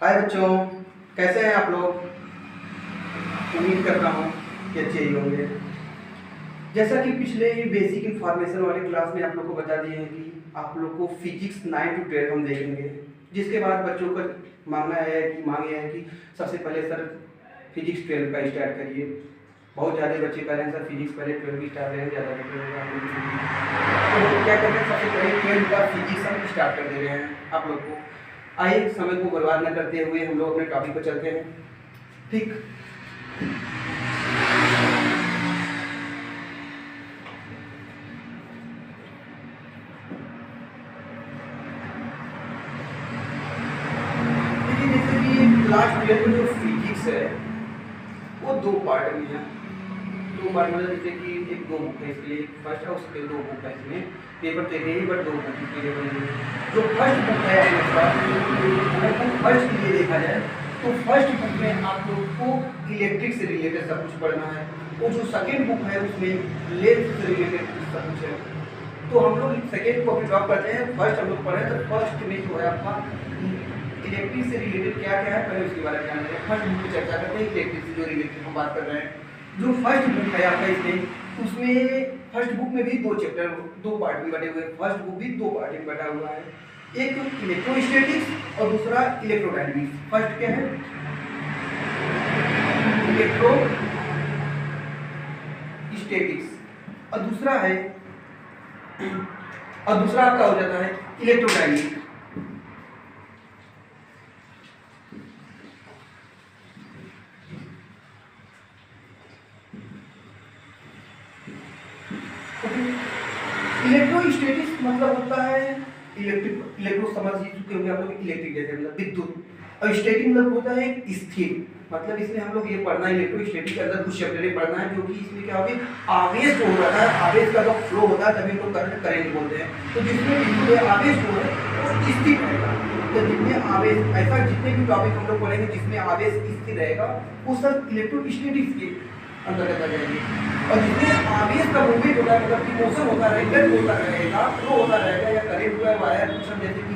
हाय बच्चों, कैसे हैं आप लोग। उम्मीद करता हूँ कि अच्छे ही होंगे। जैसा कि पिछले बेसिक इंफॉर्मेशन वाले क्लास में आप लोग को बता दिए हैं कि आप लोग को फिजिक्स 9 to 12 हम देखेंगे, जिसके बाद बच्चों का मांगे हैं कि सबसे पहले सर फिजिक्स 12 का स्टार्ट करिए। बहुत ज़्यादा बच्चे कह रहे हैं सर फिजिक्स पहले 12 की स्टार्ट करें, ज़्यादा बेटर होगा। तो क्या कर रहे हैं, सबसे पहले 12 का फिजिक्स हम स्टार्ट कर दे रहे हैं आप लोग को। आइए समय को बर्बाद न करते हुए हम लोग अपने टॉपिक पर चलते हैं। ठीक, देखिए जैसे कि क्लास 12 में जो फिजिक्स है वो दो पार्ट में है। दो पार्ट मतलब जैसे कि एक दो बुक है, इसके लिए फर्स्ट है, उसके दो बुक है। इसमें पेपर तो एक ही बट दो बुक इसके लिए बनेंगे। जो फर्स्ट बुक है अपने पास, अगर फर्स्ट के लिए देखा जाए तो फर्स्ट बुक में आप लोग को इलेक्ट्रिक से रिलेटेड सब कुछ पढ़ना है, और जो सेकेंड बुक है उसमें लेंस से रिलेटेड सब कुछ है। तो हम लोग सेकेंड को अभी ड्रॉप करते हैं, फर्स्ट हम लोग पढ़े तो फर्स्ट में जो है आपका इलेक्ट्रिक से रिलेटेड क्या क्या है पहले उसके बारे में जान लेते हैं। फर्स्ट बुक की चर्चा करते हैं, इलेक्ट्रिक से जो रिलेटेड हम बात कर रहे हैं। जो फर्स्ट बुक है आपका इसमें, उसमें फर्स्ट बुक में भी दो चैप्टर दो पार्ट में बटे हुए हैं। फर्स्ट बुक भी दो पार्ट में बटा हुआ है, एक इलेक्ट्रोस्टैटिक्स और दूसरा इलेक्ट्रोडायनेमिक्स। फर्स्ट क्या है, इलेक्ट्रोस्टैटिक्स, और दूसरा है और दूसरा आपका हो जाता है इलेक्ट्रोडायनेमिक्स। इलेक्ट्रोस्टैटिक्स मतलब होता है इलेक्ट्रो समझ ही चुके होंगे आप लोग, इलेक्ट्रिक जैसे मतलब विद्युत। और स्टैटिक मतलब होता है स्थिर। मतलब इसमें हम लोग ये पढ़ना है, इलेक्ट्रोस्टैटिक के अंदर कुछ चैप्टर पढ़ना है, जो कि इसमें क्या होगी, आवेश जो हो रहा है, आवेश का जो फ्लो होता है तभी तो करंट बोलते हैं। तो जिसमें बिल्कुल आवेश जो है वो स्थिर रहेगा। तो जितने आवेश, ऐसा जितने भी टॉपिक हम लोग पढ़ेंगे जिसमें आवेश स्थिर रहेगा वो सब इलेक्ट्रोस्टैटिक्स के अंतर्गत आ जाएंगे। और जितने आवेश का मूवमेंट होता है, मतलब कि मोशन होता रहेगा, होता रहेगा, फ्लो होता रहेगा, या करंट हुआ वायर कुछ हम जैसे कि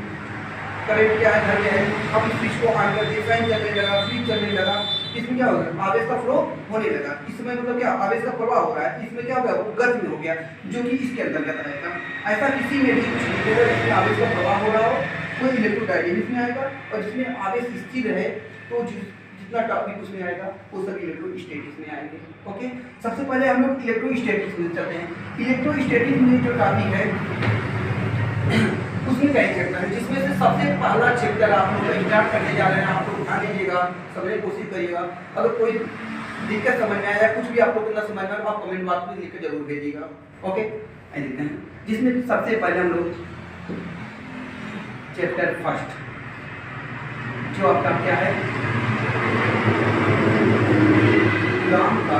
करंट क्या है, घर में है, हम स्विच को ऑन कर दिए, फैन चलने लगा, फ्रिज चलने लगा, इसमें क्या होगा, आवेश का फ्लो होने लगा। इसमें मतलब क्या, आवेश का प्रवाह हो रहा है, इसमें क्या हो गया, वो गति में हो गया, जो कि इसके अंतर्गत आएगा। ऐसा किसी में भी कुछ नहीं होगा जिसमें आवेश का प्रवाह हो रहा हो, वो इलेक्ट्रोडायनेमिक्स में आएगा। और जिसमें आवेश स्थिर रहे तो जितना टॉपिक उसमें आएगा वो सब इलेक्ट्रोस्टैटिक्स में आएंगे। ओके, सबसे पहले हम लोग इलेक्ट्रोस्टैटिक्स में चलते हैं। इलेक्ट्रोस्टैटिक्स में जो टॉपिक है उसमें कई चैप्टर है, जिसमें से सबसे पहला चैप्टर आप लोग स्टार्ट करने जा रहे हैं। आप लोग उठा लीजिएगा, समझने की कोशिश करिएगा। अगर कोई दिक्कत समझ में आया, कुछ भी आप लोग को ना समझ में आया, आप कमेंट बॉक्स में लिख के जरूर भेजिएगा। ओके, देखते हैं जिसमें सबसे पहले हम लोग चैप्टर फर्स्ट जो आपका क्या है, कूलॉम का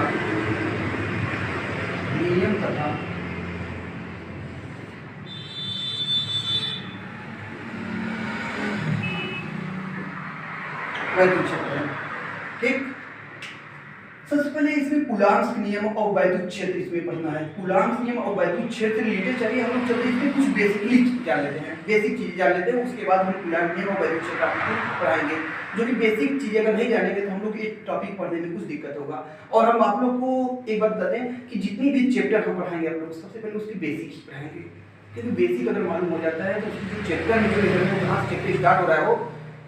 नियम तथा वैद्युत क्षेत्र। ठीक, सबसे पहले इसमें कूलॉम्स नियम और वैद्युत क्षेत्र इसमें पढ़ना है। कूलॉम्स नियम और वैद्युत क्षेत्र रिलेटेड चलिए हम लोग चलते इसमें कुछ बेसिकली जान लेते हैं, बेसिक चीज़ें जान लेते हैं। उसके बाद हम कूलॉम्स नियम और वैद्युत क्षेत्र आपको पढ़ाएंगे, जो कि बेसिक चीज़ें अगर नहीं जानेंगे तो हम लोग एक टॉपिक पढ़ने में कुछ दिक्कत होगा। और हम आप लोग को एक बात बता दें कि जितनी भी चैप्टर हम पढ़ाएंगे आप लोग सबसे पहले उसकी बेसिक ही पढ़ाएंगे, क्योंकि बेसिक अगर मालूम हो जाता है तो उसकी जो चैप्टर में जो जहाँ चैप्टर स्टार्ट हो रहा है वो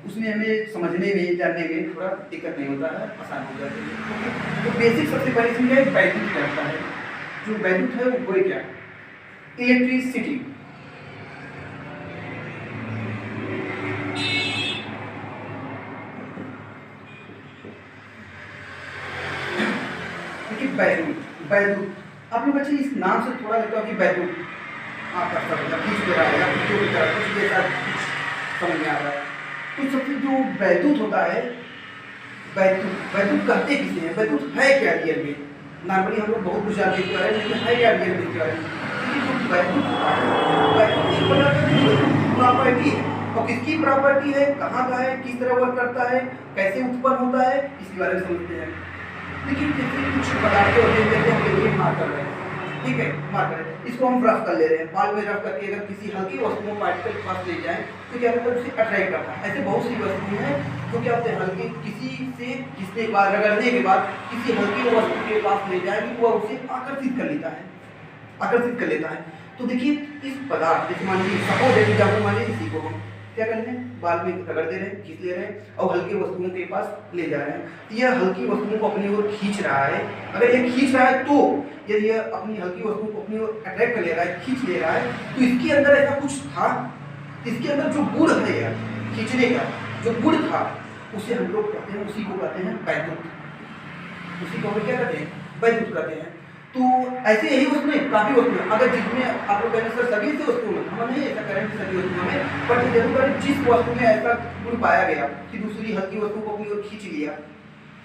उसमें हमें समझने में जानने में थोड़ा दिक्कत नहीं होता है, आसान हो जाती है। तो बेसिक सबसे पहले इसमें क्या वैद्युत क्या होता है। जो वैद्युत है वो क्या, इलेक्ट्रिसिटी। वैद्युत आप लोग अच्छे इस नाम से थोड़ा लगता है कि वैद्युत आपका कुछ समझ में आ रहा है। तो सबसे जो वैद्युत होता है, वैद्युत कहते किसे हैं, वैद्युत है क्या रियल में। नॉर्मली हम लोग बहुत कुछ जानते हैं इसके बारे में, लेकिन है क्या रियल में इसके बारे में। जो वैद्युत होता है, वैद्युत एक प्रकार की प्रॉपर्टी है, और किसकी प्रॉपर्टी है, कहाँ का है, किस तरह वर्क करता है, कैसे उत्पन्न होता है, इसके बारे में समझते हैं। लेकिन जैसे कुछ पदार्थ होते हैं, जैसे हम लिथियम मार्कर है, ठीक है, मार्क करें। इसको हम रफ कर ले रहे हैं, बॉल में रफ करके अगर किसी हल्की वस्तु को पार्टिकल के पास ले जाएं तो क्या होता है, उसे अट्रैक्ट करता है। ऐसे बहुत सी वस्तुएं हैं जो क्या होते हैं, हल्के किसने बार रगड़ने के बाद किसी हल्की वस्तु के पास ले जाएंगे, वह उसे आकर्षित कर लेता है, आकर्षित कर लेता है। तो देखिए इस पदार्थ, जैसे मान लीजिए सपोज एग्जाम्पल, मान लीजिए इसी को हम क्या कर रहे हैं, बाल में रगड़ दे रहे हैं, खींच ले रहे हैं और हल्की वस्तुओं के पास ले जा रहे हैं। तो यह हल्की वस्तुओं को अपनी ओर खींच रहा है। अगर यह खींच रहा है तो यदि यह अपनी हल्की वस्तुओं को अपनी ओर अट्रैक्ट कर ले रहा है, खींच ले रहा है, तो इसके अंदर ऐसा कुछ था, इसके अंदर जो गुण है यार खींचने का जो गुण था, उसे हम लोग कहते हैं, उसी को कहते हैं वैद्युत। उसी को हम क्या कहते हैं, वैद्युत कहते हैं। तो ऐसे यही वस्तुएं काफी वस्तुएं, अगर जिसमें आप लोग कहते हैं सर सभी से वस्तुओं में, हम नहीं ऐसा करें कि सभी वस्तुओं में, बट जरूर करें जिस वस्तु में ऐसा गुण पाया गया कि दूसरी हल्की वस्तु को अपनी ओर खींच लिया,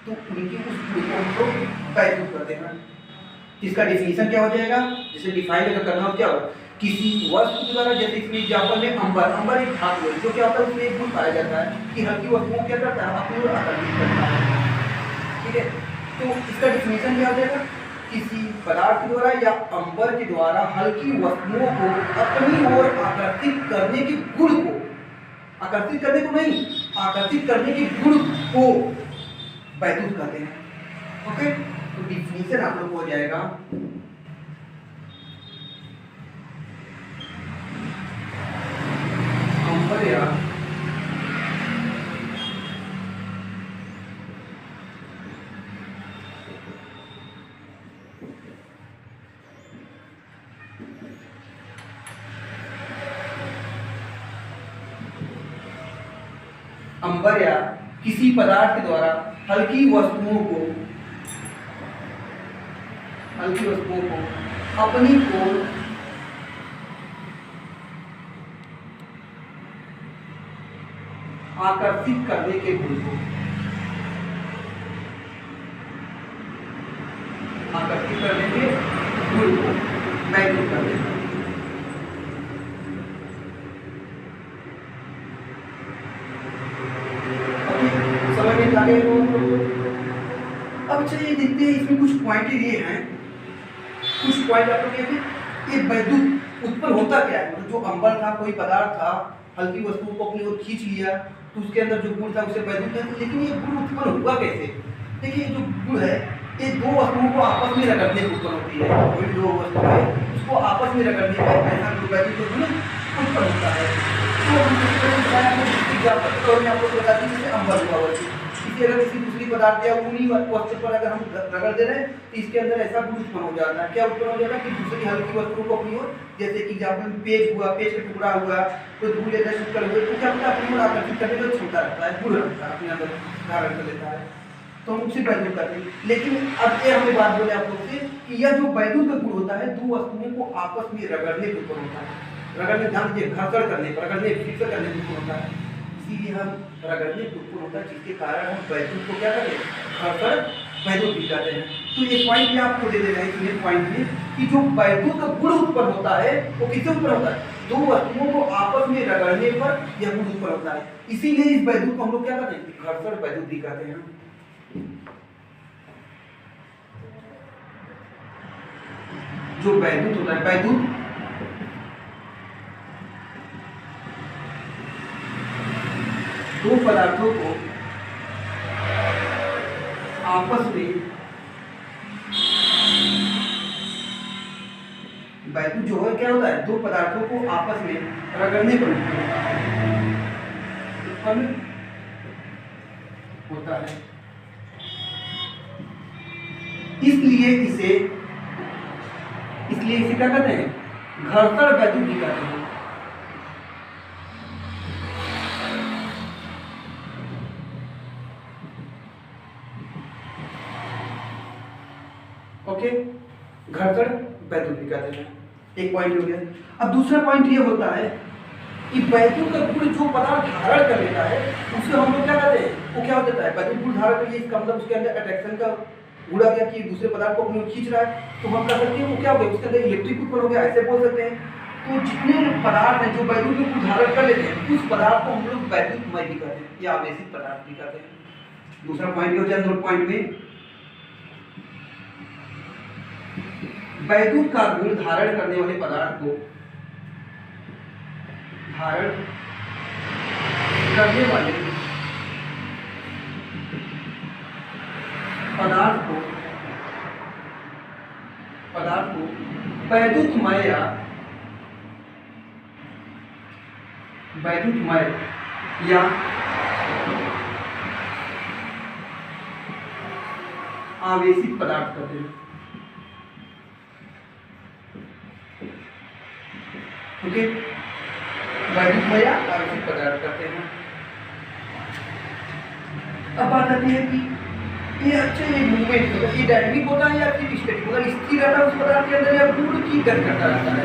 तो उनकी उस गुण को हम लोग वैद्युत कहते हैं। इसका डेफिनेशन क्या हो जाएगा, जैसे डिफाइन अगर करना हो क्या हो, किसी वस्तु के द्वारा, जैसे इसमें एग्जाम्पल में अंबर, अंबर एक धातु है जो क्या होता है, उसमें एक गुण पाया जाता है कि हल्की वस्तुओं क्या करता है, अपनी ओर आकर्षित करता है। ठीक है, तो इसका डेफिनेशन क्या हो जाएगा, किसी पदार्थ द्वारा या अंबर के द्वारा हल्की वस्तुओं को अपनी ओर आकर्षित करने के गुण को, आकर्षित करने को नहीं, आकर्षित करने के गुण को वैद्युत कहते हैं। ओके, तो डिफिनेशन आप लोग हो जाएगा, अंबर या अंबर या किसी पदार्थ के द्वारा हल्की वस्तुओं को अपनी ओर आकर्षित करने के गुण को, आकर्षित करने के गुण को वैद्युत कहते हैं। अब चलिए देखते हैं, इसमें कुछ पॉइंट ये हैं, कुछ पॉइंट आप लोग ये वैद्युत उत्पन्न होता क्या है, मतलब जो अंबर था, कोई पदार्थ था, हल्की वस्तुओं को अपनी ओर खींच लिया, तो उसके अंदर जो गुण था उसे वैद्युत कहते हैं। लेकिन ये गुण उत्पन्न हुआ कैसे, देखिए ये जो गुण है ये दो वस्तुओं को आपस में रगड़ने से उत्पन्न होती है। कोई दो वस्तु है उसको आपस में रगड़ने पर ऐसा वैद्युत गुण उत्पन्न होता है। तो हम आपको बता दी जैसे अंबर हुआ वस्तु, इसके अगर किसी दूसरी पदार्थ या उन्हीं वस्तु पर अगर हम रगड़ दे रहे हैं तो इसके अंदर ऐसा गुण उत्पन्न हो जाता है। क्या उत्पन्न हो जाता है कि दूसरी हल्की वस्तुओं को अपनी ओर, जैसे कि एग्जाम्पल पेज हुआ, पेज का टुकड़ा हुआ, तो धूल या शुक्र हुए, तो क्या होता है, अपनी ओर आकर्षित करने का क्षमता रखता है, गुण रखता है, अपने अंदर धारण कर लेता है, तो हम उसी वैद्युत करते हैं। लेकिन अब ये हमने बात बोले आप लोग से कि यह जो वैद्युत का गुण होता है, दो वस्तुओं को आपस में रगड़ने पर उत्पन्न होता है। रगड़ने, ध्यान दीजिए, घर्षण करने पर, रगड़ने फिक्स करने पर उत्पन्न होता है। इसीलिए हम रगड़ने पर उत्पन्न होता है, जिसके कारण हम वैद्युत को क्या करते हैं, घर्षण वैद्युत भी कहते हैं। तो ये पॉइंट भी आपको दे देना है कि पॉइंट में कि जो वैद्युत का गुण उत्पन्न होता है वो किससे उत्पन्न होता है, दो वस्तुओं को आपस में रगड़ने पर यह गुण उत्पन्न होता है। इसीलिए इस वैद्युत को हम लोग क्या कहते हैं, घर्षण वैद्युत भी कहते हैं। जो वैद्युत होता है, वैद्युत दो पदार्थों को आपस में, वैद्युत जो है क्या होता है, दो पदार्थों को आपस में रगड़ने पर उत्पन्न होता है। इसलिए इसे क्या कहते हैं, घर्षण वैद्युत भी कहते हैं। ओके, घर्षण वैद्युत भी कहते हैं। एक पॉइंट हो गया। अब दूसरा पॉइंट ये होता है कि वैद्युत का गुण जो पदार्थ धारण कर लेता है उसे हम लोग क्या कहते हैं, वो क्या हो जाता है, वैद्युत गुण धारण कर लिया, इसका मतलब उसके अंदर अट्रैक्शन का गुण आ गया कि दूसरे पदार्थ को अपनी ओर खींच रहा है, तो हम कह सकते हैं वो क्या हो गया, उसके अंदर इलेक्ट्रिक उत्पन्न हो गया, ऐसे बोल सकते हैं। तो जितने पदार्थ हैं जो वैद्युत को धारण कर लेते हैं उस पदार्थ को हम लोग वैद्युतमय भी कहते हैं या आवेशित पदार्थ भी कहते हैं। दूसरा पॉइंट हो जाए नोट पॉइंट में, वैद्युत का गुण धारण करने वाले पदार्थ को धारण करने वाले पदार्थ को वैद्युतमय या आवेशित पदार्थ कहते हैं। ओके, वैद्युतमय या आवेशित पदार्थ कहते हैं। अब बात आती है कि ये अच्छा ये मूवमेंट होता है, ये डायनामिक होता है या फिर स्टैटिक होता है, स्थिर रहता है उस पदार्थ के अंदर या गुण की गति करता रहता है।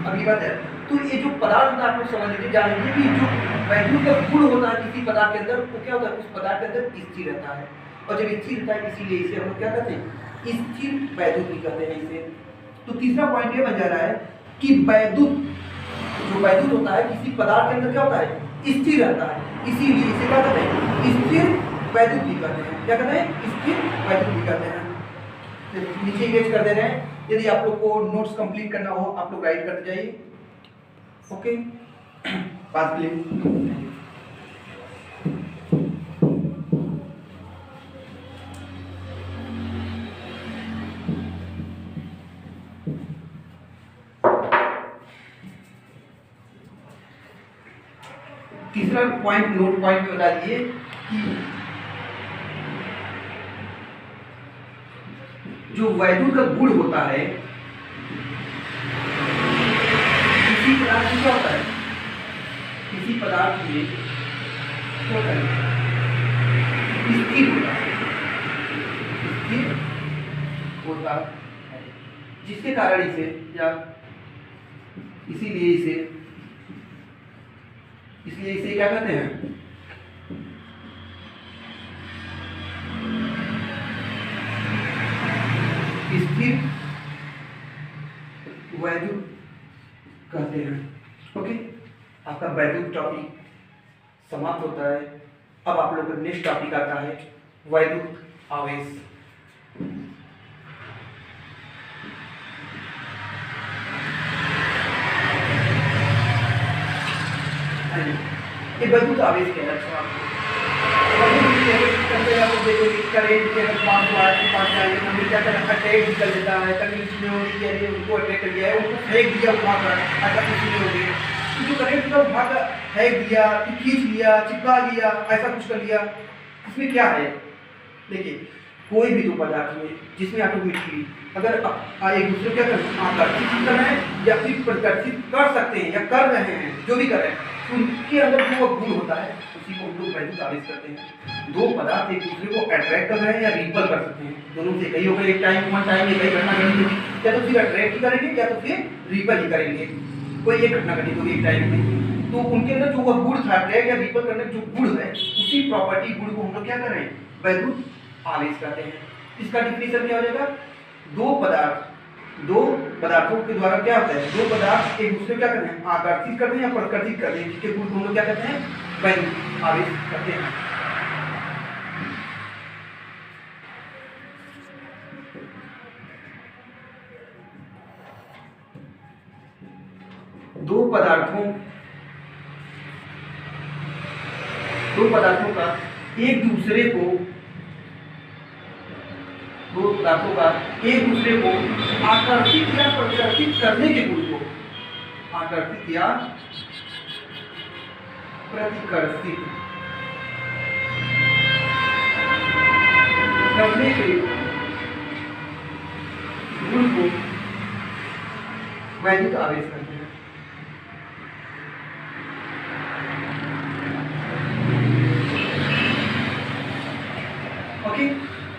अगली बात है, तो ये जो पदार्थ होता है आप लोग समझ लीजिए, जान लीजिए कि जो वैद्युत का गुण होता है किसी पदार्थ के अंदर, वो क्या होता है उस पदार्थ के अंदर स्थिर रहता है, और जब स्थिर रहता है इसीलिए इसे हम लोग क्या कहते हैं, स्थिर वैद्युत भी कहते हैं इसे। तो तीसरा पॉइंट ये बन जा रहा है कि वैद्युत जो वैद्युत होता है किसी पदार्थ के अंदर क्या होता है, स्थिर रहता है, इसीलिए इसे क्या कहते हैं, स्थिर वैद्युत भी कहते हैं। क्या कहते हैं, स्थिर वैद्युत भी कहते हैं। नीचे इमेज कर दे रहे हैं, यदि आप लोग को नोट्स कंप्लीट करना हो आप लोग राइट करते जाइए। Okay, pass please. तीसरा पॉइंट नोट पॉइंट में बता दिए कि जो वैद्युत का गुण होता है किसी पदार्थ में क्या होता है, किसी पदार्थ में क्या होता है, स्थिर होता है, स्थिर होता है, जिसके कारण इसे या इसलिए इसे क्या कहते हैं, स्थिर वैद्युत कहते हैं। ओके, आपका वैद्युत टॉपिक समाप्त होता है। अब आप लोग का नेक्स्ट टॉपिक आता है वैद्युत आवेश। ये वैद्युत आवेश क्या है, अच्छा करेंट के पास वायर के पास जाएंगे तो क्या करें, अटैक निकल देता है, कभी इसमें होगी कि अरे उनको अटैक कर दिया है, उनको फेंक दिया उठा कर, ऐसा कुछ नहीं हो गया। तो जो करेंट का उठा कर फेंक दिया, खींच लिया, चिपका लिया, ऐसा कुछ कर लिया, इसमें क्या है, देखिए कोई भी दो पदार्थ में जिसमें आप मिट्टी अगर एक दूसरे क्या आकर्षित कर रहे हैं या फिर प्रकर्षित कर सकते हैं या कर रहे हैं, जो भी कर रहे हैं, उनके अंदर जो गुण होता है उसी को हम लोग वैद्युत आवेश करते हैं। दो पदार्थ एक दूसरे को अट्रैक्ट कर रहे हैं या रिपल कर सकते हैं, दोनों से कहीं होगा एक टाइम वन टाइम एक ही घटना घटी होगी, या तो फिर अट्रैक्ट ही करेंगे या तो फिर रिपल ही करेंगे, कोई एक घटना घटी होगी एक टाइम में। तो उनके अंदर जो वह गुण था अट्रैक्ट या रिपल करने जो गुण है, उसी प्रॉपर्टी गुण को हम लोग क्या कर रहे हैं, वैद्युत आवेश कहते हैं। इसका डिफिनेशन क्या हो जाएगा, दो पदार्थों के द्वारा क्या होता है, दो पदार्थ एक दूसरे क्या करते हैं, आकर्षित करते हैं या प्रकर्षित करते हैं, जिसके गुण को हम लोग क्या कहते हैं, वैद्युत आवेश कहते हैं। दो पदार्थों का एक दूसरे को आकर्षित या प्रकर्षित करने के गुण को, आकर्षित या प्रतिकर्षित करने के गुण को वैद्युत आवेश करते हैं। ओके,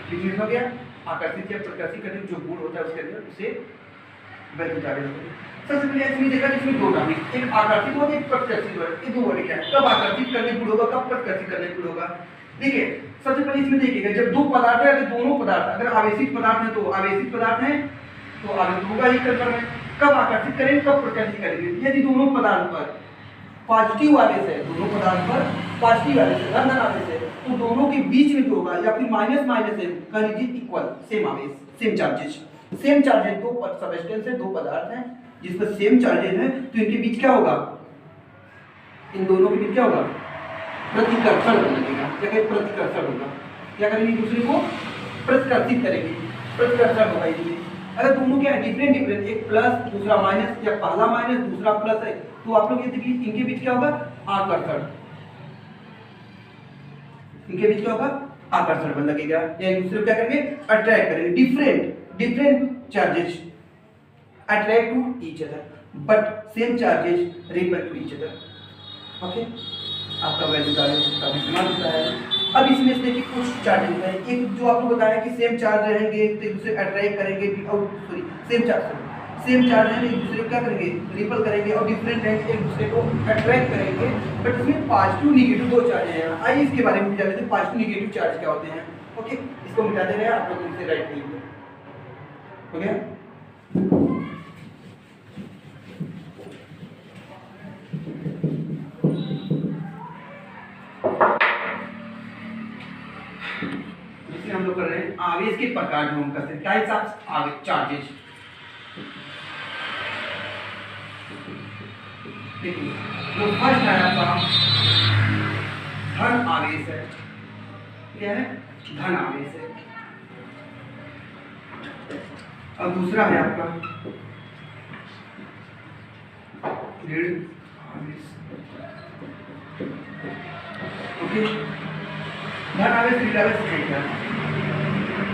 क्लियर हो गया, आकर्षित या प्रकर्षित करने जो गुण होता है उसके अंदर उसे वैद्युत आवेश होता है। सबसे पहले इसमें देखा जिसमें दो टॉपिक, एक आकर्षित होगा एक प्रकर्षित होगा, ये दो वर्ड क्या है, कब आकर्षित करने गुण होगा कब प्रकर्षित करने गुण होगा। देखिए सबसे पहले इसमें देखिएगा, जब दो पदार्थ है, अगर दोनों पदार्थ अगर आवेशित पदार्थ है तो आवेशित पदार्थ है तो आवेश होगा ही कंफर्म है, कब आकर्षित करेंगे कब प्रकर्षित करेंगे। यदि दोनों पदार्थ पर पॉजिटिव आवेश है, दोनों पदार्थ पर पॉजिटिव आवेश है, धन आवेश है, तो दोनों के बीच में जो होगा या फिर माइनस माइनस है, कह लीजिए इक्वल, सेम आवेश सेम चार्जेस, सेम चार्जेज, दो सबस्टेंस है, दो पदार्थ हैं जिसमें सेम चार्जेज है, तो इनके बीच क्या होगा, इन दोनों के बीच क्या होगा, प्रतिकर्षण लगेगा, क्या कहें, प्रतिकर्षण होगा। क्या करेंगे, दूसरे को प्रतिकर्षित करेंगे, प्रतिकर्षण होगा इसमें। अगर दोनों क्या है, डिफरेंट डिफरेंट, एक प्लस दूसरा माइनस, या पहला माइनस दूसरा प्लस है, तो आप लोग ये देखिए इनके बीच क्या होगा, आकर्षण, इनके बीच क्या होगा, आकर्षण बन लगेगा, या एक दूसरे को क्या करेंगे, अट्रैक्ट करेंगे। Different different charges attract to each other but same charges repel to each other. Okay, आपका वैल्यू चार्जेस का इस्तेमाल होता है। अब इसमें से देखिए कुछ चार्जेस हैं, एक जो आपको बताया कि सेम चार्ज रहेंगे तो एक दूसरे अट्रैक्ट करेंगे, और सॉरी सेम चार्ज है, एक दूसरे को क्या करेंगे, रिपल करेंगे, और डिफरेंट रहेंगे, एक दूसरे को अट्रैक्ट करेंगे। बट इसमें पॉजिटिव नेगेटिव दो चार्ज हैं। आइए इसके बारे में जान लेते हैं, पॉजिटिव नेगेटिव चार्ज क्या होते हैं। ओके, इसको मिटा दे रहे हैं आप लोग, इनसे राइट करिए। हो गया, जिसमें हम लोग कर रहे हैं आवेश के प्रकार, जो हम करते हैं टाइप्स ऑफ आवेश चार्जेस। देखिए, जो फर्स्ट है आपका धन आवेश है, क्या है, धन आवेश है। और दूसरा है आपका ऋण आवेश। ओके, धन आवेश ऋण आवेश है क्या।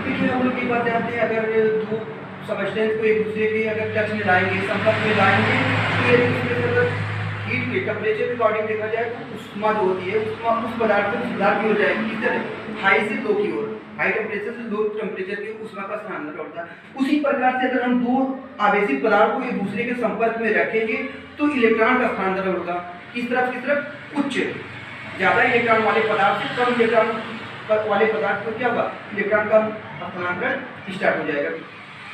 देखिए, हम लोग की बात जानते हैं, अगर दो सबस्टेंस को एक दूसरे के अगर टच में लाएंगे, संपर्क में लाएंगे, तो ये दूसरे से अगर हीट के टेम्परेचर के अकॉर्डिंग देखा जाए तो उष्मा जो होती है, उष्मा उस पदार्थ में सुधार की हो जाएगी, किस तरह, हाई से लो की ओर, हाई टेम्परेचर से लो टेम्परेचर की उष्मा का स्थानांतरण होता है। उसी प्रकार से अगर हम दो आवेशित पदार्थ को एक दूसरे के संपर्क में रखेंगे तो इलेक्ट्रॉन का स्थानांतरण होगा, किस तरफ, उच्च, ज्यादा इलेक्ट्रॉन वाले पदार्थ से कम इलेक्ट्रॉन वाले पदार्थ को क्या होगा, इलेक्ट्रॉन का स्थानांतरण स्टार्ट हो जाएगा,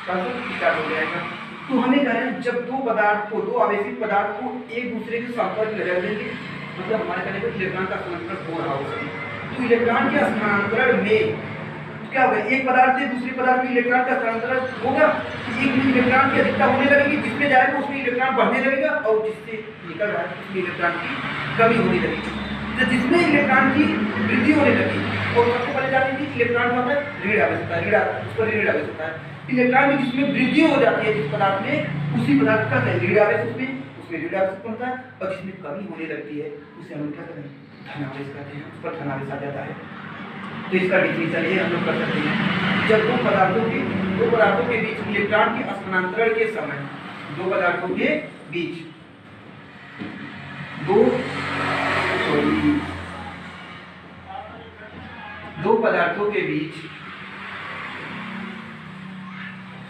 स्टार्ट हो जाएगा। तो हमें कह रहे हैं जब दो पदार्थ को, दो आवेशित पदार्थ को एक दूसरे के संपर्क में रख देंगे, मतलब हमारे कहने को इलेक्ट्रॉन का स्थानांतरण हो रहा होगा। तो इलेक्ट्रॉन के स्थानांतरण में क्या होगा, एक पदार्थ से दूसरे पदार्थ में इलेक्ट्रॉन का स्थानांतरण होगा, एक इलेक्ट्रॉन की अधिकता होने लगेगी, जिसमें जाएगा उसमें इलेक्ट्रॉन बढ़ने लगेगा, और जिससे निकल रहा है उसमें इलेक्ट्रॉन की कमी होने लगेगी। तो जिसमें इलेक्ट्रॉन की वृद्धि होने लगी, और सबसे पहले जाने की इलेक्ट्रॉन का होता है ऋण आवेश होता है, उस पर ऋण आवेश होता है। इलेक्ट्रॉन में जिसमें वृद्धि हो जाती है जिस पदार्थ में, उसी पदार्थ का ऋण आवेश उसमें ऋण आवेश बनता है, और जिसमें कमी होने लगती है उसे हम क्या कहते हैं, धन आवेश कहते हैं, उस पर धन आवेश आ जाता है। तो इसका डिफिनेशन ये हम लोग कर सकते हैं, जब दो पदार्थों के बीच इलेक्ट्रॉन के स्थानांतरण के समय, दो पदार्थों के बीच दो पदार्थों के बीच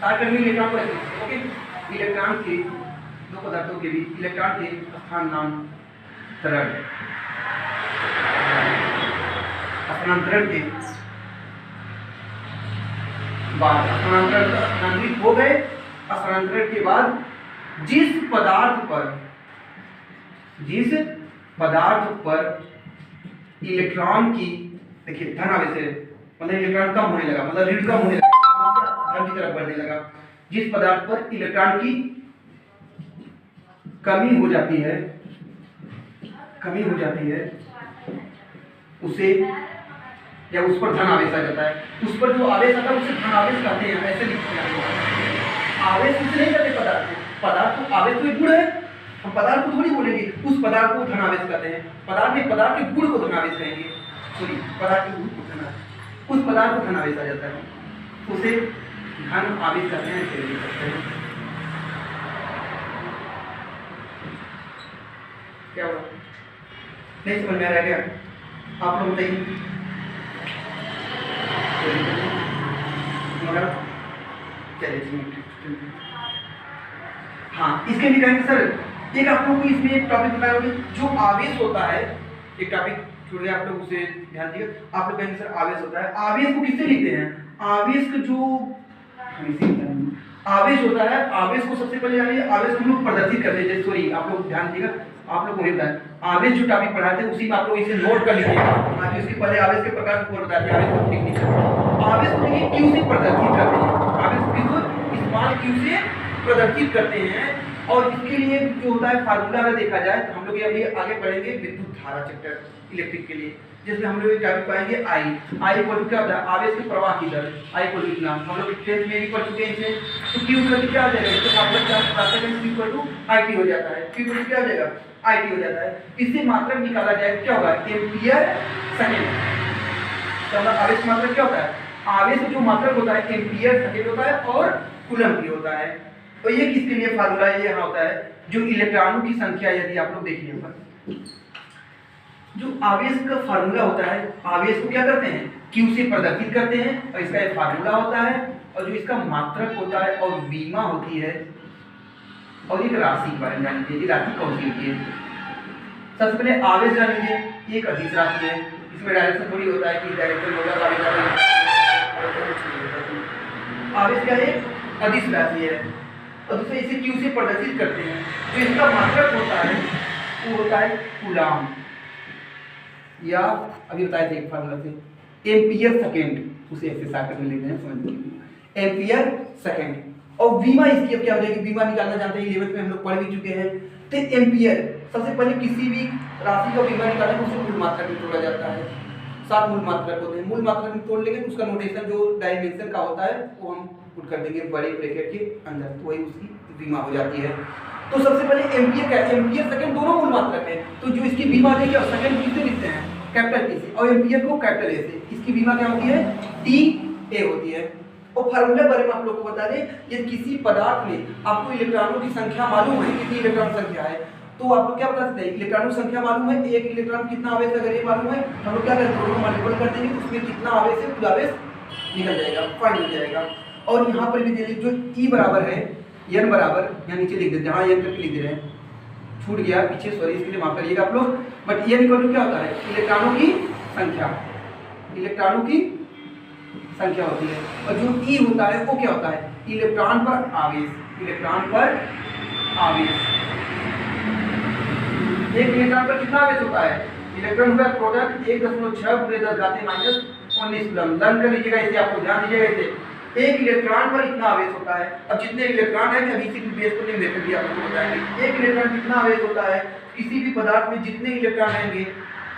इलेक्ट्रॉन को, ओके, इलेक्ट्रॉन के, दो पदार्थों के बीच इलेक्ट्रॉन के स्थानांतरण के बाद, स्थानांतरित हो गए, स्थानांतरण के बाद जिस पदार्थ पर इलेक्ट्रॉन की, देखिए धन आवेश है, मतलब इलेक्ट्रॉन कम होने लगा, मतलब ऋण कम होने लगा, धन की तरफ बढ़ने लगा। जिस पदार्थ पर इलेक्ट्रॉन की कमी हो जाती है उसे, या उस पर धन आवेश आ जाता है, उस पर जो आवेश आता है उसे धन आवेश कहते हैं। ऐसे लिखते हैं, आवेश कुछ नहीं कहते पदार्थ को, आवेश तो एक गुण है, हम पदार्थ को थोड़ी बोलेंगे, उस पदार्थ को धन आवेश कहते हैं। पदार्थ के गुण को धन आवेश कहेंगे, सॉरी, पदार्थ के गुण को धन आवेश, उस पदार्थ को धन आवेश आ जाता है, उसे धन आवेश कहते हैं, ऐसे लिख सकते हैं। क्या हुआ, नहीं समझ में आ रहा क्या, आप लोग बताइए। हाँ, इसके लिए कहेंगे सर, एक आप लोग को इसमें एक टॉपिक बताया होगा, जो आवेश होता है, एक टॉपिक छोड़िए आप लोग, उसे ध्यान दीजिएगा। आप लोग कहेंगे सर आवेश होता है, आवेश को किससे लिखते हैं, आवेश का जो आवेश होता है, आवेश को सबसे पहले जानिए, आवेश को हम लोग प्रदर्शित करते हैं, सॉरी आप लोग ध्यान दीजिएगा, आप लोग को होता है आवेश जो टॉपिक पढ़ाते हैं उसी में आप लोग इसे नोट कर लीजिएगा। आज इसके पहले आवेश के प्रकार को बताते हैं, आवेश को टेक्निक, आवेश को देखिए क्यों से प्रदर्शित करते हैं, आवेश किसको, इस स्मॉल क्यू से प्रदर्शित करते हैं। और इसके लिए जो होता है फार्मूला अगर देखा जाए तो हम लोग ये अभी आगे पढ़ेंगे विद्युत धारा चैप्टर इलेक्ट्रिक के लिए, जिसमें हम लोग एक टॉपिक पाएंगे आई इक्वल टू क्या होता है, आवेश के प्रवाह की दर, आई इक्वल टू कितना, हम लोग 10th में भी पढ़ चुके हैं इसे। तो Q इक्वल टू क्या आ जाएगा, इसके फार्मूला क्या प्राप्त करेंगे, Q इक्वल टू IT हो जाता है, Q इक्वल टू क्या आ जाएगा, IT हो जाता है। इससे मात्रक निकाला जाएगा, क्या होगा, एम्पियर सेकंड। तो आवेश मात्रक क्या होता है, आवेश जो मात्रक होता है एम्पियर सेकंड होता है और कूलम भी होता है। तो ये किसके लिए फार्मूला ये यहाँ होता है, जो इलेक्ट्रॉनों की संख्या, यदि आप लोग देखिए ऊपर जो आवेश का फार्मूला होता है, आवेश को क्या करते हैं Q से प्रदर्शित करते हैं और इसका एक फार्मूला होता है, और जो इसका मात्रक होता है और बीमा होती है, और एक राशि के बारे में जान लीजिए, ये राशि कौन सी होती है। सबसे पहले आवेश जान लीजिए, ये एक अदिश राशि है, इसमें डायरेक्शन थोड़ी होता है कि डायरेक्शन होगा, आवेश क्या है, अदिश राशि है, और दूसरे इसे Q से प्रदर्शित करते हैं। जो इसका मात्रक होता है वो होता है कूलम, या अभी बताए थे एक फार्मूला से एम्पियर सेकंड, उसे ऐसे शॉर्टकट में लिखते हैं, समझ लीजिए एम्पियर सेकंड। और बीमा इसकी अब क्या हो जाएगी, बीमा निकालना जानते हैं, 11th में हम लोग पढ़ भी चुके हैं। तो एम्पियर, सबसे पहले किसी भी राशि का बीमा निकालना है उसे मूल मात्रक में तोड़ा जाता है, 7 मूल मात्रक होते हैं, मूल मात्रक में तोड़ लेंगे तो उसका नोटेशन जो डायमेंशन का होता है वो हम पुट कर देंगे बड़े ब्रैकेट के अंदर, तो वही उसकी बीमा हो जाती है। तो सबसे पहले एम्पियर क्या है, एम्पियर सेकंड दोनों मूल मात्रक है, तो जो इसकी बीमा है क्या, सेकंड किससे लिखते हैं, कैपिटल टी से, और एम्पियर को कैपिटल ए से। इसकी बीमा क्या होती है, टी ए होती है। और फार्मूले बारे में आप लोग को बता दें, यदि किसी पदार्थ में आपको इलेक्ट्रॉनों की संख्या मालूम है, कितनी इलेक्ट्रॉन संख्या है, तो आप लोग क्या बता सकते हैं, इलेक्ट्रॉनों की संख्या मालूम है, एक इलेक्ट्रॉन कितना आवेश, अगर ये मालूम है हम लोग क्या करेंगे, दोनों मल्टीपल कर देंगे, तो उसमें कितना आवेश है, कुल आवेश निकल जाएगा, फाइंड हो जाएगा। और यहाँ पर भी देखिए जो E बराबर है, N बराबर, यहाँ नीचे लिख देते हैं, हाँ N करके लिख दे रहे हैं, छूट गया पीछे, सॉरी, इसके लिए माफ करिएगा आप लोग। बट N इक्वल टू क्या होता है, इलेक्ट्रॉनों की संख्या, इलेक्ट्रॉनों की संख्या होती है। और जो E होता है वो क्या होता है, इलेक्ट्रॉन पर आवेश, इलेक्ट्रॉन पर आवेश। एक इलेक्ट्रॉन पर कितना आवेश होता है, इलेक्ट्रॉन का प्रोडक्ट 1.6 × 10⁻⁻19 कूलम। लर्न कर लीजिएगा इसे, आपको ध्यान दीजिएगा इसे, एक इलेक्ट्रॉन पर इतना आवेश होता है। अब जितने इलेक्ट्रॉन है अभी इसी बेस पर मेथड भी आपको बताएंगे, एक इलेक्ट्रॉन कितना आवेश होता है, किसी भी पदार्थ में जितने इलेक्ट्रॉन रहेंगे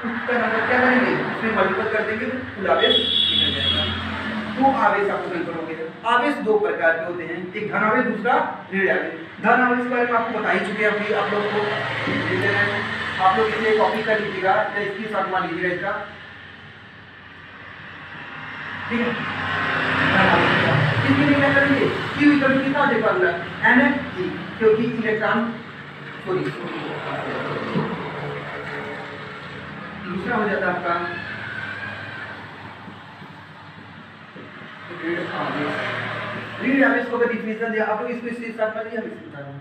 उसका नंबर क्या करेंगे, उसमें मल्टीपल कर देंगे तो कुल आवेश निकल जाएगा। तो आवेश आपको नहीं करोगे। आवेश दो प्रकार के होते हैं, एक धन आवेश, दूसरा ऋण आवेश। धन आवेश के बारे में आपको बता ही चुके हैं अभी आप लोग को, आप लोग इसे कॉपी कर लीजिएगा या इसकी साथ मान लीजिएगा इसका, ठीक है। इसके लिए क्या करेंगे, Q इक्वल टू कितना दे पाऊंगा, NF, क्योंकि इलेक्ट्रॉन सॉरी दूसरा हो जाता है आपका ऋण आवेश को डिफिनेशन दिया, आप लोग इसको इसके साथ में हम इसको बता रहे हैं।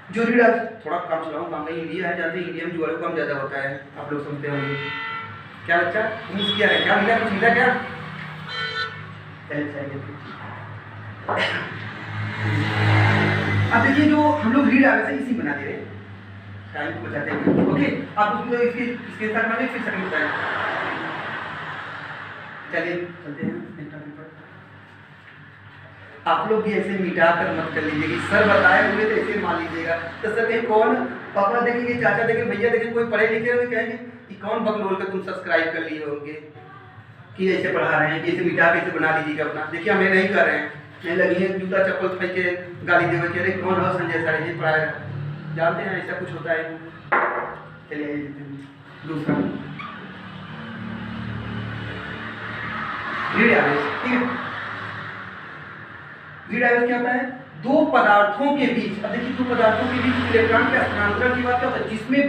जो ऋण आवेश, थोड़ा काम चलाऊं, काम नहीं, इंडिया है, जानते हैं इंडिया में जुआड़ों कम ज्यादा होता है, आप लोग समझते होंगे। क्या अच्छा मिस किया है, क्या मिला, कुछ मिला क्या, अब देखिए जो हम लोग रीड आवेश है इसी बना दे रहे हैं, टाइम को बचाते हैं, ओके। आप उसको इसके साथ मैंने फिर सेकंड बताया, चलिए चलते हैं। आप लोग भी ऐसे मिटा कर मत कर लीजिए कि सर बताए हुए तो ऐसे मान लीजिएगा, तो सर कहीं कौन पापा देखेंगे, चाचा देखेंगे, भैया देखेंगे, कोई पढ़े लिखे हुए कहेंगे कि कौन बकलोल का तुम सब्सक्राइब कर लिए होंगे कि ऐसे पढ़ा रहे हैं, कि ऐसे मिटा के ऐसे बना लीजिएगा अपना। देखिए हमें नहीं कर रहे हैं, नहीं लगी है जूता चप्पल फेंक के गाली देवे कि अरे कौन हो संजय सर ये पढ़ाया, जानते हैं ऐसा कुछ होता है। चलिए दूसरा ऋण आवेश, ठीक है। ऋण आवेश क्या होता है, दो पदार्थों के बीच, अब देखिए दो पदार्थों के बीच इलेक्ट्रॉन के हस्तांतरण की बात क्या होता है, जिसमें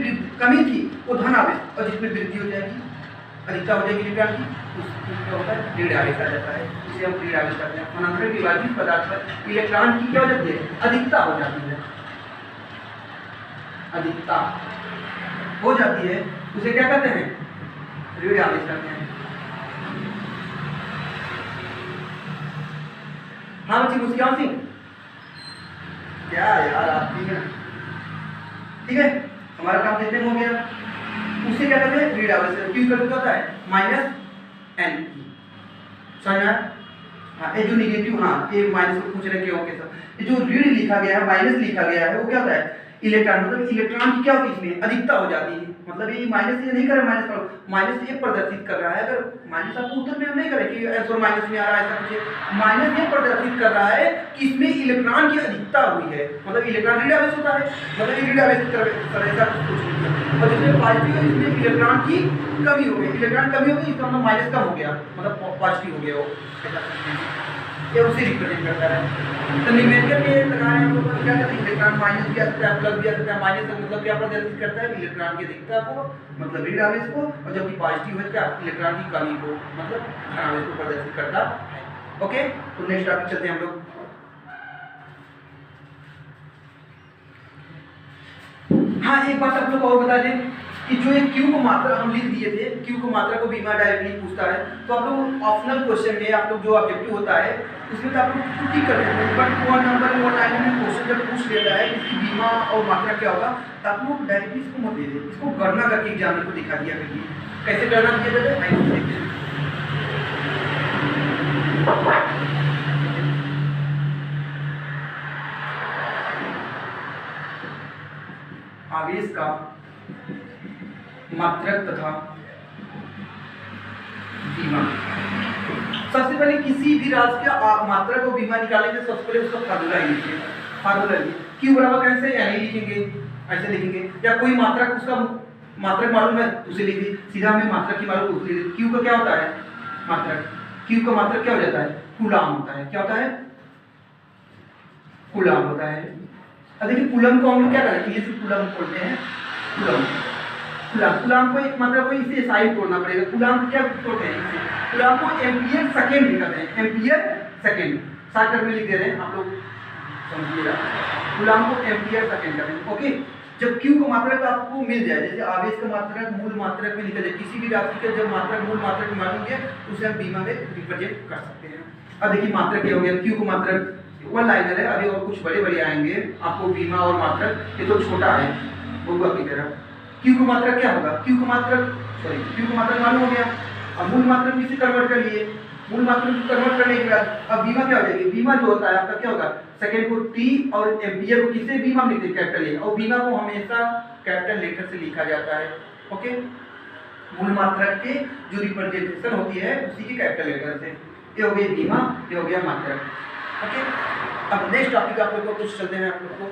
कमी थी वो धन आवेश, और जिसमें वृद्धि हो जाएगी, अधिकता हो जाएगी इलेक्ट्रॉन की, उसका होता है ऋण आवेश आ जाता है, इसे हम ऋण आवेश कहते हैं। हस्तांतरण के बाद जिस पदार्थ पर इलेक्ट्रॉन की क्या हो जाती है, अधिकता हो जाती है, अधिकता हो जाती है, उसे क्या कहते हैं, ऋण आवेश कहते हैं। हाँ बच्ची मुस्कान सिंह, क्या यार आप, ठीक है ठीक है, हमारा काम देखने हो गया। उसे क्या कहते हैं ऋण आवेश, क्यों करते होता है -n, समझ में आया, हाँ ये जो निगेटिव, हाँ ये माइनस को पूछ रहे क्यों कैसा, ये जो ऋण लिखा गया है माइनस लिखा गया है वो क्या होता है इलेक्ट्रॉन, मतलब इलेक्ट्रॉन की क्या होती है इसमें अधिकता हो जाती है, मतलब ये माइनस ये नहीं कर रहा माइनस पर, माइनस ये प्रदर्शित कर रहा है, अगर माइनस आपको उत्तर में हम नहीं करें कि आंसर माइनस में आ रहा है ऐसा कुछ, माइनस ये प्रदर्शित कर रहा है कि इसमें इलेक्ट्रॉन की अधिकता हुई है, मतलब इलेक्ट्रॉन ऋण आवेश होता है, मतलब ये ऋण आवेश कर ऐसा कुछ नहीं है, और जिसमें पॉजिटिव है इसमें इलेक्ट्रॉन की कमी हो गई, इलेक्ट्रॉन कमी हो गई इसका मतलब माइनस कम हो गया, मतलब पॉजिटिव हो गया वो, ये उसे रिप्रेजेंट करता है। तो न्यूमेरिकल में लगाने हम लोग क्या करते हैं इलेक्ट्रॉन माइनस भी आ सकता है प्लस भी आ सकता है, माइनस का मतलब क्या प्रदर्शित करता है इलेक्ट्रॉन की अधिकता को, मतलब ऋण आवेश को, और जबकि पॉजिटिव है क्या इलेक्ट्रॉन की कमी को, मतलब धन आवेश को प्रदर्शित करता है। ओके, तो नेक्स्ट टॉपिक चलते हैं हम लोग। हाँ एक बात आप लोग और बता दें कि जो एक क्यू को मात्रा हम लिख दिए थे, क्यू को मात्रा को बीमा डायरेक्टली पूछता है, तो आप लोग ऑप्शनल क्वेश्चन में आप लोग जो ऑब्जेक्टिव होता है उसमें तो आप लोग ठीक कर देते हैं, but one number one time में क्वेश्चन जब पूछ लेता है इसकी बीमा और मात्रा क्या होगा, तो आप लोग डायरेक्टली इसको मत दे दें, इसको गणना करके एग्जाम को दिखा दिया करिए, कैसे गणना किया जाता है आइए देखते हैं। आवेश का मात्रक तथा बीमा, सबसे पहले किसी भी राशि का मात्रक और बीमा निकालेंगे सबसे पहले उसका फार्मूला लिखिए, फार्मूला लिखिए क्यू बराबर कैसे यानी लिखेंगे ऐसे लिखेंगे, या कोई मात्रक उसका मात्रक मालूम है उसे लिख दीजिए, सीधा हमें मात्रक की मालूम उसे लिख दीजिए, क्यू का क्या होता है मात्रक, क्यू का मात्रक क्या हो जाता है कूलाम होता है, क्या होता है कूलाम होता है। अब देखिए कूलम को हम लोग क्या करें इंग्लिश में कूलम बोलते हैं, कूलम कूलम को एक मतलब कोई इसे साइन तोड़ना पड़ेगा, कूलम को क्या तोड़ते हैं इसे, कूलम को एम्पियर सेकंड लिखते हैं, एम्पियर सेकंड शॉर्टकट में लिख दे रहे हैं आप लोग समझिएगा, कूलम को एम्पियर सेकंड करेंगे। ओके, जब क्यू का मात्रक आपको मिल जाए, जैसे आवेश का मात्रक मूल मात्रक में निकल जाए, किसी भी राशि का जब मात्रक मूल मात्रक मालूम है तो उसे हम बीमा में रिप्रेजेंट कर सकते हैं। अब देखिए मात्रक क्या हो गया, क्यू का मात्रक वन लाइनर है, अभी और कुछ बड़े बड़े आएंगे आपको बीमा और मात्रक, ये तो छोटा है बउआ की तरह। क्यू का मात्रक क्या होगा, क्यू का मात्रक सॉरी क्यू का मात्रक मालूम हो गया, अब मूल मात्रक में इसे कन्वर्ट कर लिए, मूल मात्रक को कन्वर्ट करने के बाद अब बीमा क्या हो जाएगी, बीमा जो होता है आपका क्या होगा सेकंड को टी और एम्पियर को किससे बीमा लिखते हैं कैपिटल ए, और बीमा को हमेशा कैपिटल लेटर से लिखा जाता है। ओके, मूल मात्रक के जो रिप्रेजेंटेशन होती है उसी के कैपिटल लेटर से, ये हो गई बीमा, ये हो गया मात्रक। ओके, अब नेक्स्ट टॉपिक आप लोग को कुछ चलते हैं, आप लोग को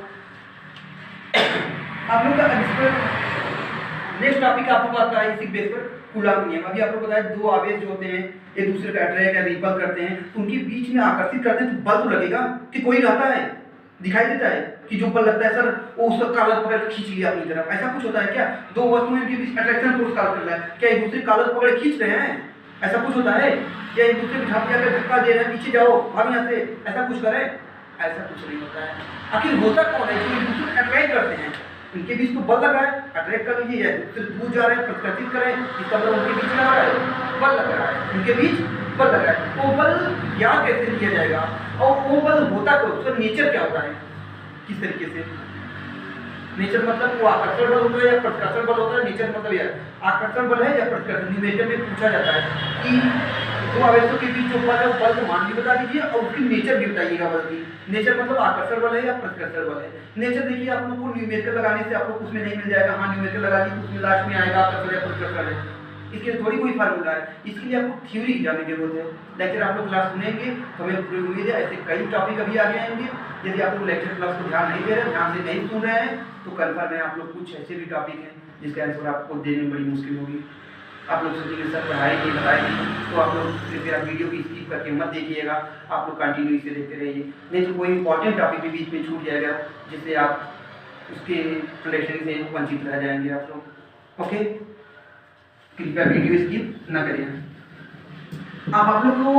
आप लोग का नेक्स्ट टॉपिक आप लोग आता है इसी बेस पर कूलम नियम। अभी आप लोग बताया दो आवेश जो होते हैं एक दूसरे का अट्रैक्ट या रिपल करते हैं, तो उनके बीच में आकर्षित करते हैं तो बल तो लगेगा कि कोई रहता है दिखाई देता है कि जो बल लगता है सर वो उसका कागज पकड़ खींच लिया अपनी तरफ, ऐसा कुछ होता है क्या, दो वस्तुओं के बीच अट्रैक्शन फोर्स काम कर रहा है, क्या एक दूसरे कागज पकड़ खींच रहे हैं, ऐसा कुछ होता है, या एक दूसरे को धक्का दे रहे हैं पीछे जाओ भाग यहाँ से, ऐसा कुछ करें, ऐसा कुछ नहीं होता है। आखिर होता कौन है जो एक दूसरे को अट्रैक्ट करते हैं, उनके बीच तो बल लग रहा है, अट्रैक्ट कर लीजिए या फिर दूर जा रहे हैं प्रतिकर्षित करें, इसका मतलब उनके बीच लग रहा है बल लग रहा है, उनके बीच बल लग रहा है, वो बल ज्ञात कैसे किया जाएगा और वो बल होता तो उसका नेचर क्या होता है, किस तरीके से, नेचर मतलब वो आकर्षण बल होता है या प्रतिकर्षण बल होता है, नेचर मतलब यह आकर्षण बल है या प्रतिकर्षण, न्यूमेरिकल में पूछा जाता है कि दो आवेशों के बीच जो बल है बल को मान भी बता दीजिए और उसकी नेचर भी बताइएगा, बल की नेचर मतलब आकर्षण बल है या प्रतिकर्षण बल है। नेचर देखिए आप लोग को न्यूमेरिकल लगाने से आप लोग उसमें नहीं मिल जाएगा, हाँ न्यूमेरिकल लगा दी उसमें लास्ट में आएगा आकर्षण या प्रतिकर्षण है, इसके लिए थोड़ी कोई फार्मूला है, इसके लिए आपको थ्योरी की जानने की जरूरत है। लेक्चर आप लोग क्लास सुनेंगे तो हमें पूरी उम्मीद है ऐसे कई टॉपिक अभी आगे आएंगे, यदि आप लोग लेक्चर क्लास को ध्यान नहीं दे रहे, ध्यान से नहीं सुन रहे हैं तो कन्फर्म है आप लोग कुछ ऐसे भी टॉपिक हैं जिसका आंसर आपको देने में बड़ी मुश्किल होगी। आप लोग सोचेंगे सर पढ़ाई नहीं बताएगी, तो आप लोग कृपया वीडियो की स्किप करके मत देखिएगा, आप लोग कंटिन्यू इसे देखते रहिए, नहीं तो कोई इंपॉर्टेंट टॉपिक भी बीच में छूट जाएगा जिससे आप उसके प्लेटरी से वंचित रह जाएंगे आप लोग। ओके, कृपया वीडियो स्किप ना करिए। अब आप लोग को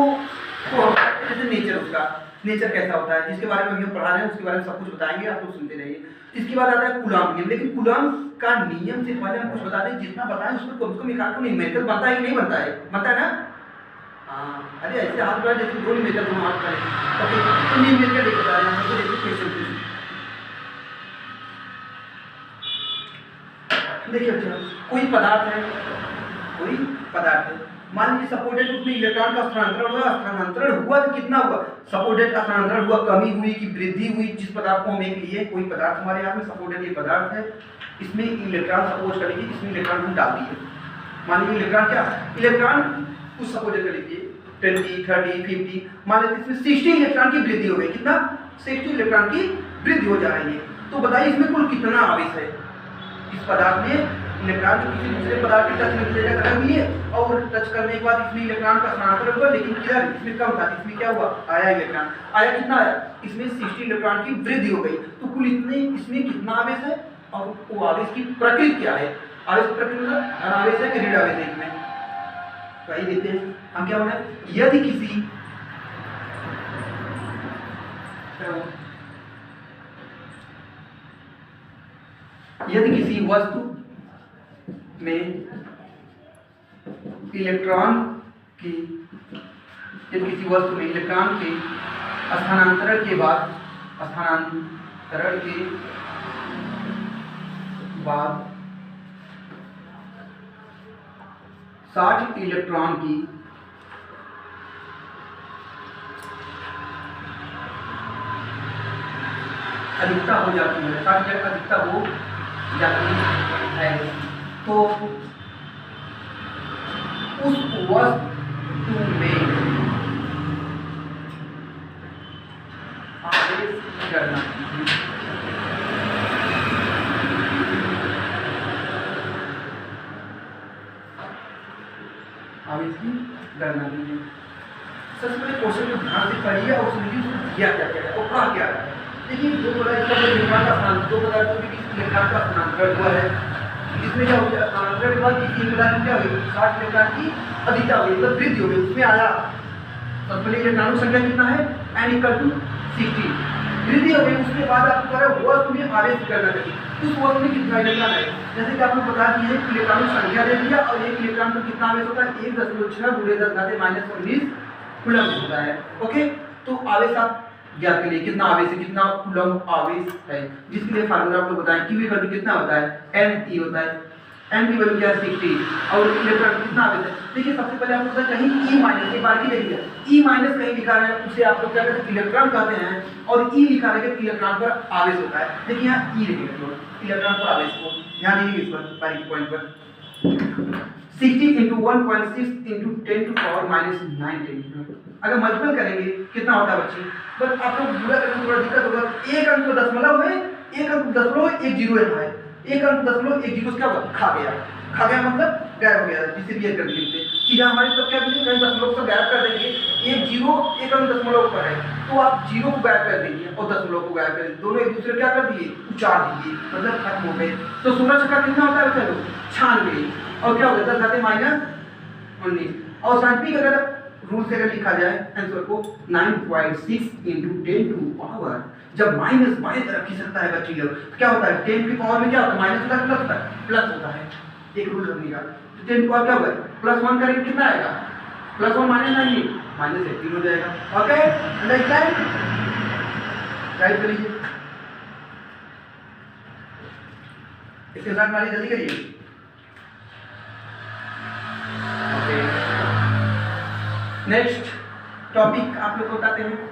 जैसे नेचर उसका नेचर कैसा होता है जिसके बारे में हम पढ़ा रहे हैं उसके बारे में सब कुछ बताएंगे, आप लोग सुनते रहिए। इसके बाद आता है कूलॉम नियम, लेकिन कूलॉम का नियम से पहले हम कुछ बता दें, जितना बताएं उसमें कम से कम एक आध को न्यूमेरिकल बनता है कि नहीं बनता है, बनता है ना, हाँ अरे ऐसे हाथ बढ़ा जैसे दो न्यूमेरिकल दोनों हाथ करें। ओके, तो न्यूमेरिकल एक बता रहे हैं हमको, देखिए क्वेश्चन देखिए अच्छा कोई पदार्थ है, कोई पदार्थ है। मान लीजिए सपोर्टेड उसमें इलेक्ट्रॉन का स्थानांतरण हुआ तो कितना हुआ, सपोर्टेड का स्थानांतरण हुआ, कमी हुई कि वृद्धि हुई, जिस पदार्थ को हम एक लिए, कोई पदार्थ हमारे हाथ में सपोर्टेड ये पदार्थ है, इसमें इलेक्ट्रॉन सपोज कर लीजिए, इसमें इलेक्ट्रॉन हम डाल दिए, मान लीजिए इलेक्ट्रॉन क्या, इलेक्ट्रॉन कुछ सपोर्टेड कर लीजिए 20, 30, 50, मान लीजिए इसमें 60 इलेक्ट्रॉन की वृद्धि हो गई, कितना 60 इलेक्ट्रॉन की वृद्धि हो जा रही है। तो बताइए इसमें कुल कितना आवेश है, इस पदार्थ में इलेक्ट्रॉन जो किसी दूसरे पदार्थ के टच में लगा हुई है और टच करने के बाद इसमें इलेक्ट्रॉन का स्थानांतरण हुआ, लेकिन किधर, इसमें कम था, इसमें क्या हुआ, आया इलेक्ट्रॉन, आया कितना आया, इसमें 60 इलेक्ट्रॉन की वृद्धि हो गई। तो कुल इतने इसमें कितना आवेश है और वो आवेश की प्रकृति क्या है, आवेश की प्रकृति धन आवेश है कि ऋण आवेश है इसमें, तो आइए देखते हैं हम क्या होना है। यदि किसी वस्तु में इलेक्ट्रॉन के स्थानांतरण के बाद 60 इलेक्ट्रॉन की अधिकता हो जाती है, 60 अधिकता हो जाती है, तो उस वस्तु में आवेश की गणना कीजिए। आवेश की गणना कीजिए। सबसे पहले क्वेश्चन को ध्यान से पढ़िए और समझिए दिया क्या क्या है और कहा क्या है। देखिए दो पदार्थ का इलेक्ट्रॉन का स्थानांतरण, दो पदार्थों के बीच इलेक्ट्रॉन का स्थानांतरण हुआ है, इसमें क्या हो गया, स्थानांतरण के बाद किसी पदार्थ में क्या हुई, 60 इलेक्ट्रॉन की अधिकता हुई, मतलब वृद्धि हो गई, उसमें आया सबसे पहले इलेक्ट्रॉनों की संख्या कितना है, n = 60, वृद्धि हो गई, उसके बाद आपको कह रहा है वस्तु में आवेश की गणना करिए, उस वस्तु में कितना इलेक्ट्रॉन है, जैसे कि आपको बता दिए इलेक्ट्रॉनों की संख्या दे दिया और एक इलेक्ट्रॉन पर कितना आवेश होता है, 1.6 × 10⁻⁻19 कूलम्ब होता है। ओके, तो आवेश आप ज्ञात करिए कितना आवेश है, कितना कूलम्ब आवेश है, जिसके लिए फार्मूला आपको बताएं, Q = कितना होता है, N होता है, N की वैल्यू क्या है 60 और इलेक्ट्रॉन कितना आवेश है। देखिए सबसे पहले आपको पता कहीं E- एक बार की देखिए E- कहीं लिखा है, उसे आप लोग क्या कहते हैं, इलेक्ट्रॉन कहते हैं, और E लिखा है कि इलेक्ट्रॉन पर आवेश होता है। देखिए यहाँ E लिखेंगे, इलेक्ट्रॉन पर आवेश को ध्यान दीजिए, इस पर बारीक पॉइंट पर 60 × 1.6 × 10⁻⁻19 अगर मल्टीपल करेंगे कितना होता है बच्चे, बस आप लोग पूरा करने में थोड़ा दिक्कत होगा, एक अंक को दशमलव है, एक अंक दशमलव एक जीरो है, एक अंक दशमलव एक जीरो क्या हुआ, खा गया मतलब गायब हो गया, जिसे भी कर दिए सीधा हमारे सब क्या करेंगे, कहीं दशमलव से गायब कर देंगे, एक जीरो एक अंक दशमलव पर है तो आप जीरो को गायब कर दीजिए और दशमलव को गायब कर दीजिए, दोनों एक दूसरे क्या कर दिए, उचार दीजिए, मतलब खत्म हो गए। तो 16 छक्का कितना होता है चलो 96 और क्या हो गया 10⁻⁻19 और साइंटिफिक अगर रूल से अगर लिखा जाए आंसर को 9.6 × 10⁻, जब माइनस बाएं तरफ खिसकता है बच्चे लोग तो क्या होता है 10 की पावर में क्या होता है, माइनस होता है प्लस होता है, प्लस होता है, एक रूल समझिएगा। तो 10 की पावर क्या होगा, +1 करेंगे कितना आएगा, +1 -18 हो जाएगा। ओके अंडरस्टैंड, राइट करिए, इसके साथ हमारी जल्दी करिए। नेक्स्ट टॉपिक आप लोग को बताते हैं।